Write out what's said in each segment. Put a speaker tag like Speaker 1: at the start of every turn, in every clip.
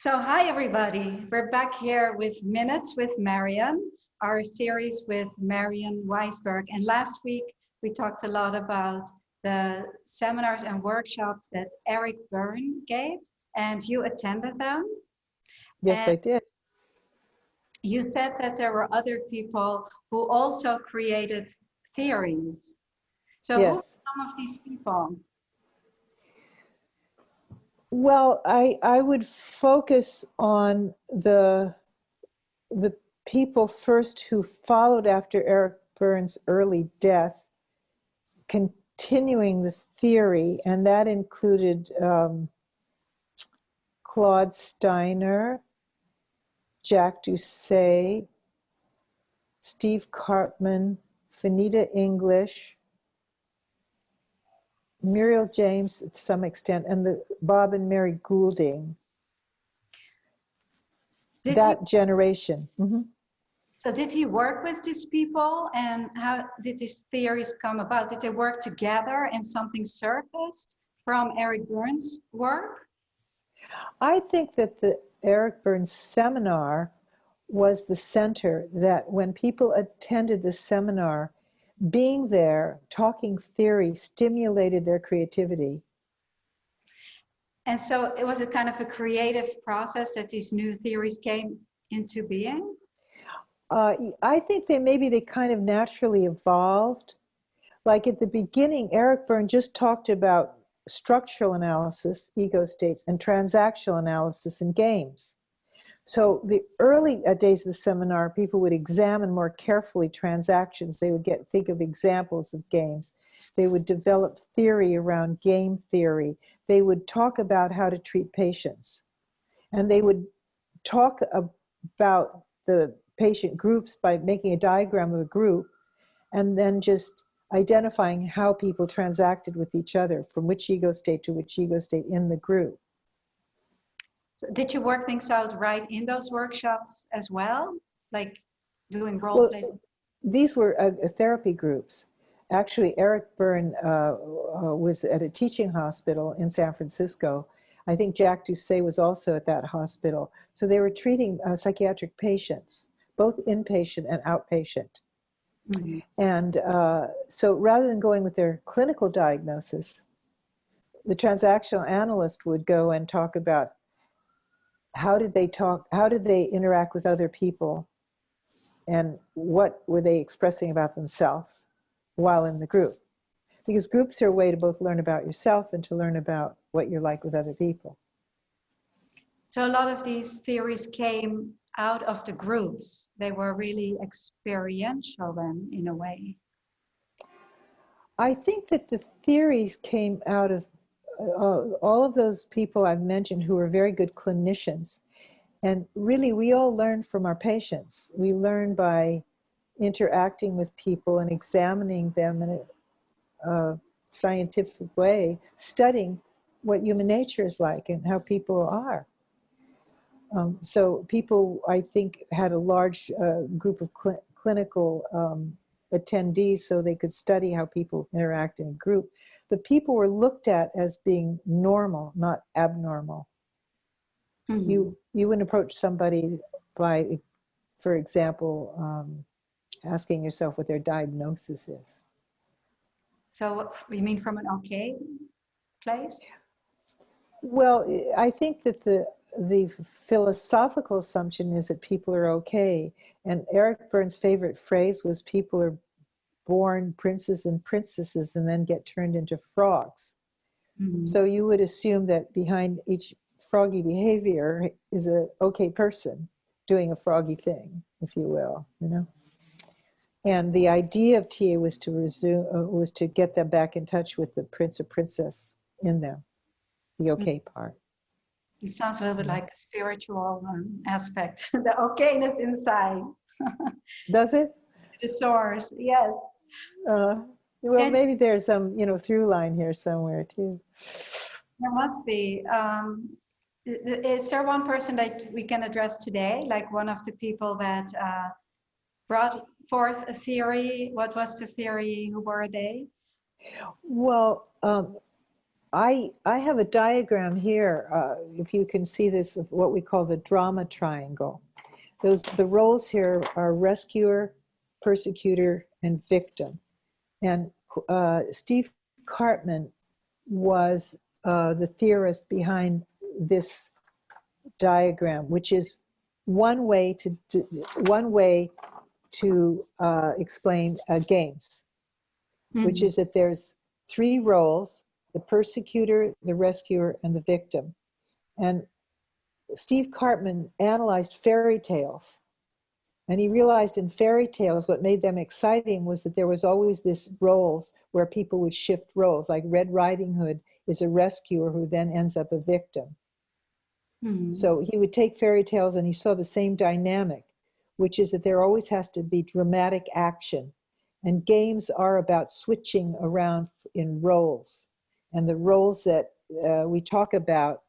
Speaker 1: So hi everybody, we're back here with Minutes with Marian, our series with Marian Weisberg. And last week we talked a lot about the seminars and workshops that Eric Berne gave, and you attended them.
Speaker 2: Yes,
Speaker 1: And
Speaker 2: I did.
Speaker 1: you said that there were other people who also created theories. So who are
Speaker 2: Yes.
Speaker 1: some of these people?
Speaker 2: Well, I would focus on the people first who followed after Eric Berne's early death, continuing the theory, and that included Claude Steiner, Jack Doucet, Steve Karpman, Fanita English, Muriel James to some extent, and the Bob and Mary Goulding. That generation. Mm-hmm.
Speaker 1: So did he work with these people, and how did these theories come about? Did they work together and something surfaced from Eric Berne's work?
Speaker 2: I think that the Eric Berne seminar was the center, that when people attended the seminar, being there, talking theory, stimulated their creativity.
Speaker 1: And so it was a kind of a creative process that these new theories came into being?
Speaker 2: I think maybe they kind of naturally evolved. Like at the beginning, Eric Berne just talked about structural analysis, ego states, and transactional analysis in games. So the early days of the seminar, people would examine more carefully transactions. They would think of examples of games. They would develop theory around game theory. They would talk about how to treat patients. And they would talk about the patient groups by making a diagram of a group and then just identifying how people transacted with each other from which ego state to which ego state in the group.
Speaker 1: So did you work things out right in those workshops as well? Like doing role plays?
Speaker 2: These were therapy groups. Actually, Eric Berne was at a teaching hospital in San Francisco. I think Jack Doucet was also at that hospital. So they were treating psychiatric patients, both inpatient and outpatient. Mm-hmm. And so rather than going with their clinical diagnosis, the transactional analyst would go and talk about how did they interact with other people, and what were they expressing about themselves while in the group. Because groups are a way to both learn about yourself and to learn about what you're like with other people.
Speaker 1: So a lot of these theories came out of the groups. They were really experiential then, in a way.
Speaker 2: I think that the theories came out of all of those people I've mentioned who are very good clinicians. And really, we all learn from our patients. We learn by interacting with people and examining them in a scientific way, studying what human nature is like and how people are. So people, I think, had a large group of clinical attendees so they could study how people interact in a group. But people were looked at as being normal, not abnormal. Mm-hmm. You wouldn't approach somebody by, for example, asking yourself what their diagnosis is.
Speaker 1: So you mean from an okay place?
Speaker 2: Well, I think that the philosophical assumption is that people are okay. And Eric Berne's favorite phrase was, people are born princes and princesses and then get turned into frogs. Mm-hmm. So you would assume that behind each froggy behavior is an okay person doing a froggy thing, if you will, you know. And the idea of TA was to get them back in touch with the prince or princess in them, the okay part.
Speaker 1: It sounds a little bit like a spiritual aspect, the okayness inside.
Speaker 2: Does it?
Speaker 1: The source, yes.
Speaker 2: Well, maybe there's some, through line here somewhere too.
Speaker 1: There must be. Is there one person that we can address today, like one of the people that brought forth a theory? What was the theory? Who were they?
Speaker 2: Well, I have a diagram here, if you can see this, of what we call the drama triangle. The roles here are rescuer, persecutor, and victim. And Steve Cartman was the theorist behind this diagram, which is one way to explain games, which is that there's three roles: the persecutor, the rescuer, and the victim. And Steve Cartman analyzed fairy tales, and he realized in fairy tales what made them exciting was that there was always this roles where people would shift roles, like Red Riding Hood is a rescuer who then ends up a victim. So he would take fairy tales and he saw the same dynamic, which is that there always has to be dramatic action. And games are about switching around in roles. And the roles that we talk about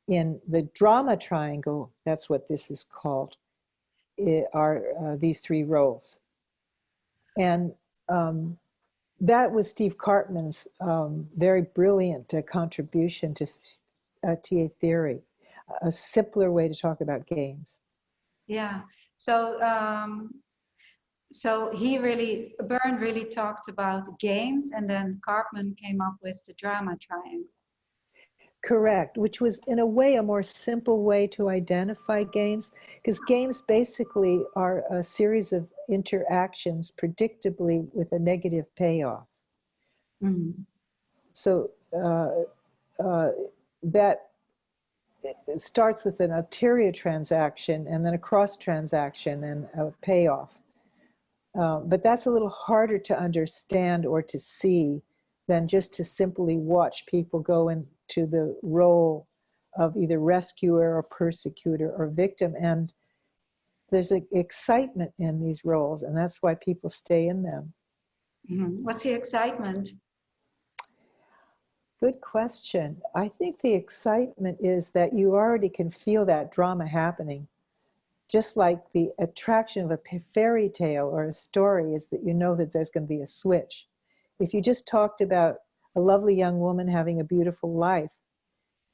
Speaker 2: in the drama triangle, that's what this is called, are these three roles. And that was Steve Cartman's very brilliant contribution to TA theory, a simpler way to talk about games.
Speaker 1: Yeah. So so Berne really talked about games, and then Cartman came up with the drama triangle.
Speaker 2: Correct, which was in a way a more simple way to identify games, because games basically are a series of interactions predictably with a negative payoff. So that starts with an ulterior transaction and then a cross transaction and a payoff. But that's a little harder to understand or to see than just to simply watch people go into the role of either rescuer or persecutor or victim. And there's an excitement in these roles, and that's why people stay in them.
Speaker 1: What's the excitement?
Speaker 2: Good question. I think the excitement is that you already can feel that drama happening. Just like the attraction of a fairy tale or a story is that you know that there's going to be a switch. If you just talked about a lovely young woman having a beautiful life,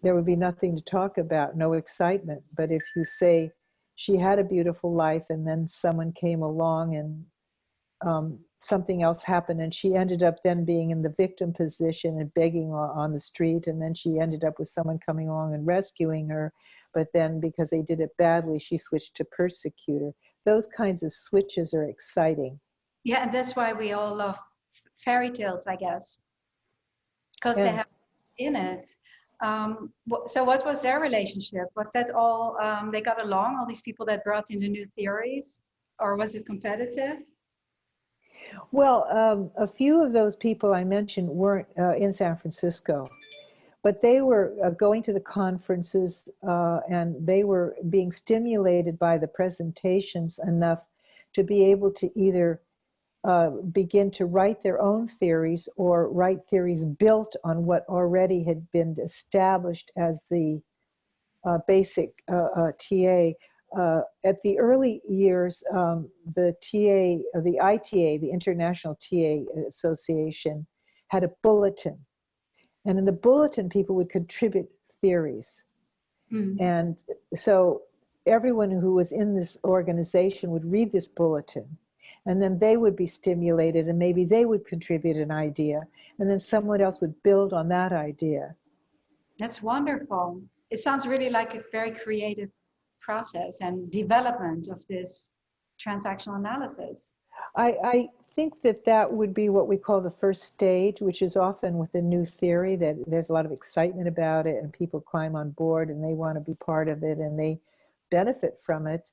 Speaker 2: there would be nothing to talk about, no excitement. But if you say she had a beautiful life and then someone came along and something else happened and she ended up then being in the victim position and begging on the street, and then she ended up with someone coming along and rescuing her, but then because they did it badly she switched to persecutor. Those kinds of switches are exciting.
Speaker 1: Yeah, and that's why we all love fairy tales, I guess, because they have in it. So what was their relationship? Was that all, they got along, all these people that brought in the new theories, or was it competitive?
Speaker 2: Well, a few of those people I mentioned weren't in San Francisco, but they were going to the conferences and they were being stimulated by the presentations enough to be able to either begin to write their own theories or write theories built on what already had been established as the basic TA. At the early years, the ITA, the International TA Association, had a bulletin. And in the bulletin, people would contribute theories. And so everyone who was in this organization would read this bulletin. And then they would be stimulated, and maybe they would contribute an idea. And then someone else would build on that idea.
Speaker 1: That's wonderful. It sounds really like a very creative process and development of this transactional analysis.
Speaker 2: I think that that would be what we call the first stage, which is often with a new theory, that there's a lot of excitement about it and people climb on board and they want to be part of it and they benefit from it.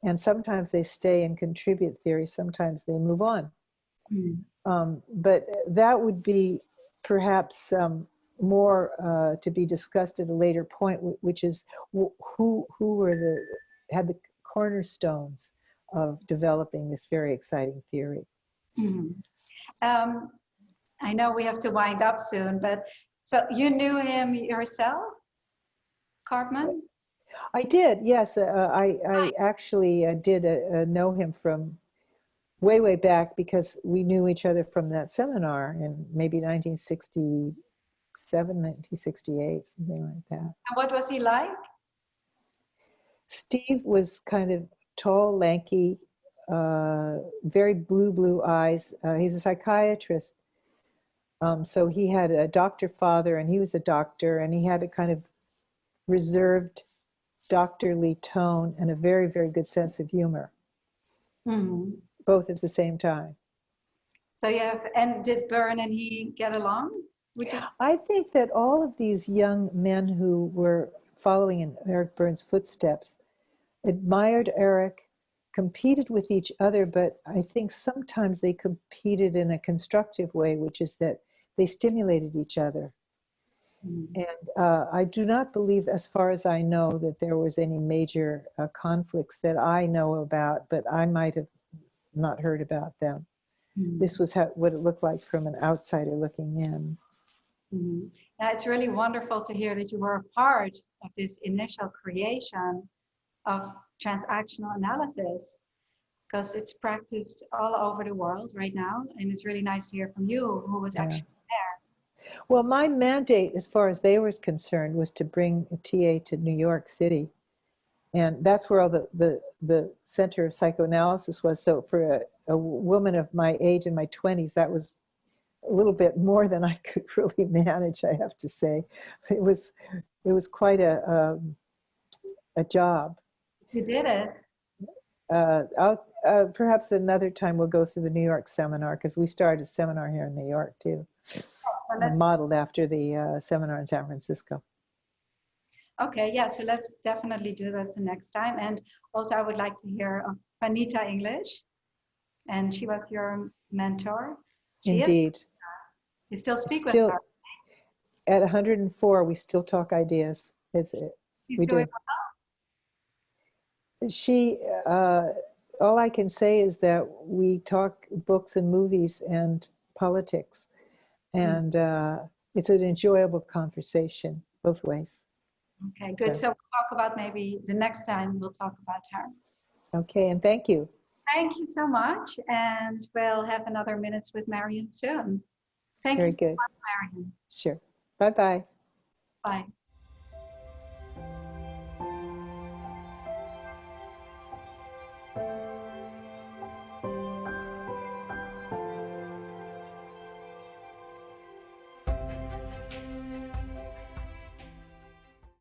Speaker 2: And sometimes they stay and contribute theory, sometimes they move on. But that would be perhaps more to be discussed at a later point, which is who had the cornerstones of developing this very exciting theory.
Speaker 1: I know we have to wind up soon, but so you knew him yourself, Cartman?
Speaker 2: I did, yes. I actually did know him from way back because we knew each other from that seminar in maybe 1960. 1968, something like that.
Speaker 1: And what was he like?
Speaker 2: Steve was kind of tall, lanky, very blue eyes. He's a psychiatrist. So he had a doctor father, and he was a doctor, and he had a kind of reserved doctorly tone and a very, very good sense of humor, both at the same time.
Speaker 1: So yeah, and did Berne and he get along?
Speaker 2: I think that all of these young men who were following in Eric Berne's footsteps admired Eric, competed with each other, but I think sometimes they competed in a constructive way, which is that they stimulated each other. And I do not believe, as far as I know, that there was any major conflicts that I know about, but I might have not heard about them. This was what it looked like from an outsider looking in.
Speaker 1: Yeah, it's really wonderful to hear that you were a part of this initial creation of transactional analysis, because it's practiced all over the world right now, and it's really nice to hear from you, who was actually there.
Speaker 2: Well, my mandate, as far as they were concerned, was to bring a TA to New York City, and that's where all the Center of Psychoanalysis was. So for a woman of my age, in my 20s, that was a little bit more than I could really manage, I have to say. It was quite a job.
Speaker 1: You did it.
Speaker 2: Perhaps another time we'll go through the New York seminar, because we started a seminar here in New York too, modeled after the seminar in San Francisco.
Speaker 1: Okay, yeah, so let's definitely do that the next time. And also I would like to hear of Vanita English, and she was your mentor.
Speaker 2: Indeed.
Speaker 1: You still speak with her?
Speaker 2: At 104, we still talk ideas. We do. She, all I can say is that we talk books and movies and politics, and it's an enjoyable conversation both ways.
Speaker 1: Okay, good. So we'll talk about, maybe the next time we'll talk about her.
Speaker 2: Okay, and thank you.
Speaker 1: Thank you so much, and we'll have another Minutes with Marian soon. Thank
Speaker 2: Very
Speaker 1: you
Speaker 2: good.
Speaker 1: so much, Marian.
Speaker 2: Sure. Bye-bye.
Speaker 1: Bye.